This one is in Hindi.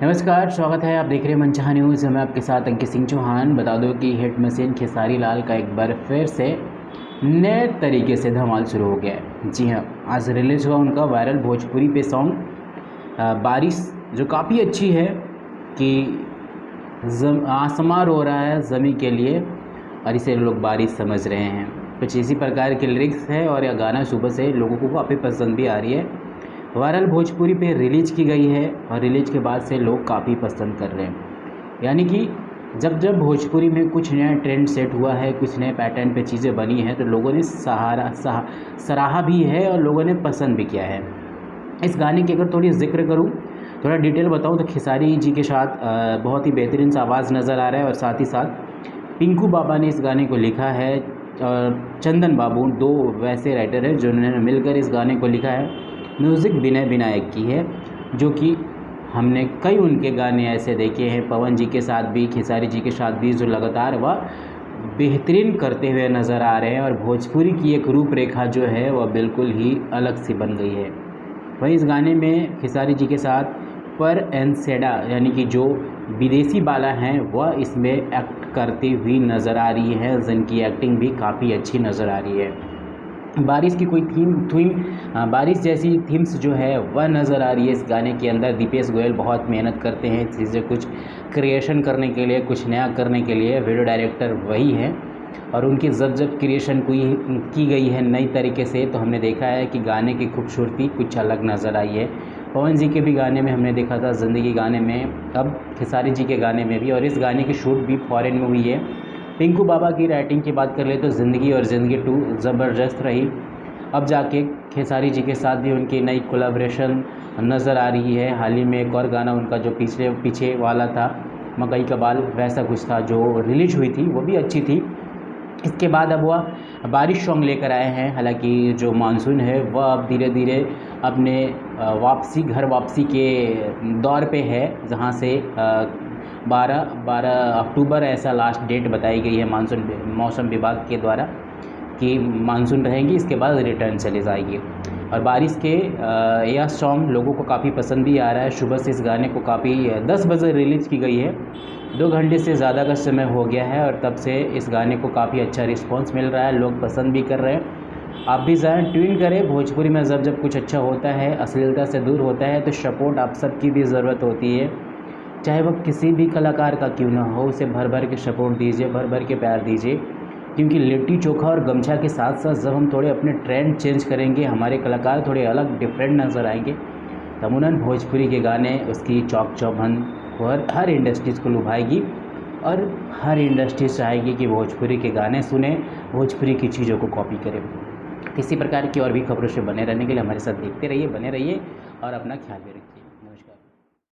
नमस्कार, स्वागत है। आप देख रहे हैं मनचाहा न्यूज़। मैं आपके साथ अंकित सिंह चौहान। बता दो कि हिट मशीन खेसारी लाल का एक बार फिर से नए तरीके से धमाल शुरू हो गया है। जी हाँ, आज रिलीज हुआ उनका वायरल भोजपुरी पे सॉन्ग बारिश, जो काफ़ी अच्छी है कि आसमां रो रहा है ज़मीं के लिए और इसे लोग बारिश समझ रहे हैं। कुछ इसी प्रकार के लिरिक्स है और यह गाना सुबह से लोगों को काफ़ी पसंद भी आ रही है। वायरल भोजपुरी पे रिलीज की गई है और रिलीज के बाद से लोग काफ़ी पसंद कर रहे हैं। यानी कि जब जब भोजपुरी में कुछ नया ट्रेंड सेट हुआ है, कुछ नए पैटर्न पे चीज़ें बनी हैं, तो लोगों ने सराहा भी है और लोगों ने पसंद भी किया है। इस गाने की अगर थोड़ी जिक्र करूँ, थोड़ा डिटेल बताऊँ, तो खेसारी जी के साथ बहुत ही बेहतरीन सा आवाज़ नज़र आ रहा है और साथ ही साथ पिंकू बाबा ने इस गाने को लिखा है और चंदन बाबू, दो वैसे राइटर हैं जिन्होंने मिलकर इस गाने को लिखा है। म्यूज़िक विनय विनायक की है, जो कि हमने कई उनके गाने ऐसे देखे हैं पवन जी के साथ भी, खेसारी जी के साथ भी, जो लगातार वह बेहतरीन करते हुए नज़र आ रहे हैं और भोजपुरी की एक रूपरेखा जो है वह बिल्कुल ही अलग सी बन गई है। वहीं इस गाने में खेसारी जी के साथ पर एनसेडा यानी कि जो विदेशी बाला हैं वह इसमें एक्ट करती हुई नज़र आ रही है, जिनकी एक्टिंग भी काफ़ी अच्छी नज़र आ रही है। बारिश की कोई बारिश जैसी थीम्स जो है वह नज़र आ रही है इस गाने के अंदर। दीपेश गोयल बहुत मेहनत करते हैं चीज़ें कुछ क्रिएशन करने के लिए, कुछ नया करने के लिए। वीडियो डायरेक्टर वही हैं और उनकी जब क्रिएशन की गई है नई तरीके से, तो हमने देखा है कि गाने की खूबसूरती कुछ अलग नज़र आई है। पवन जी के भी गाने में हमने देखा था, ज़िंदगी गाने में, अब खेसारी जी के गाने में भी, और इस गाने की शूट भी फॉरेन में हुई है। पिंकू बाबा की राइटिंग की बात कर ले तो ज़िंदगी और ज़िंदगी 2 ज़बरदस्त रही। अब जाके खेसारी जी के साथ भी उनकी नई कोलैबोरेशन नज़र आ रही है। हाल ही में एक और गाना उनका जो पीछे वाला था, मकई का बाल, वैसा कुछ था, जो रिलीज हुई थी, वो भी अच्छी थी। इसके बाद अब वह बारिश सॉन्ग लेकर आए हैं। हालांकि जो मानसून है वह अब धीरे धीरे अपने घर वापसी के दौर पे है, जहां से 12 अक्टूबर ऐसा लास्ट डेट बताई गई है मौसम विभाग के द्वारा कि मानसून रहेंगी, इसके बाद रिटर्न चली जाएगी। और बारिश के यह सॉन्ग लोगों को काफ़ी पसंद भी आ रहा है। सुबह से इस गाने को काफ़ी 10 बजे रिलीज़ की गई है, 2 घंटे से ज़्यादा का समय हो गया है और तब से इस गाने को काफ़ी अच्छा रिस्पांस मिल रहा है, लोग पसंद भी कर रहे हैं। आप भी जाएँ, ट्यून करें। भोजपुरी में जब कुछ अच्छा होता है, अश्लीलता से दूर होता है, तो सपोर्ट आप सबकी भी ज़रूरत होती है, चाहे वह किसी भी कलाकार का क्यों ना हो। उसे भर भर के सपोर्ट दीजिए, भर भर के प्यार दीजिए, क्योंकि लिट्टी चोखा और गमछा के साथ साथ जब हम थोड़े अपने ट्रेंड चेंज करेंगे, हमारे कलाकार थोड़े अलग डिफरेंट नज़र आएंगे, तमुनन भोजपुरी के गाने उसकी चौक चौबंद हर इंडस्ट्रीज़ को लुभाएगी और हर इंडस्ट्री चाहेगी कि भोजपुरी के गाने सुने, भोजपुरी की चीज़ों को कॉपी करें। किसी प्रकार की और भी खबरों से बने रहने के लिए हमारे साथ देखते रहिए, बने रहिए और अपना ख्याल भी रखिए।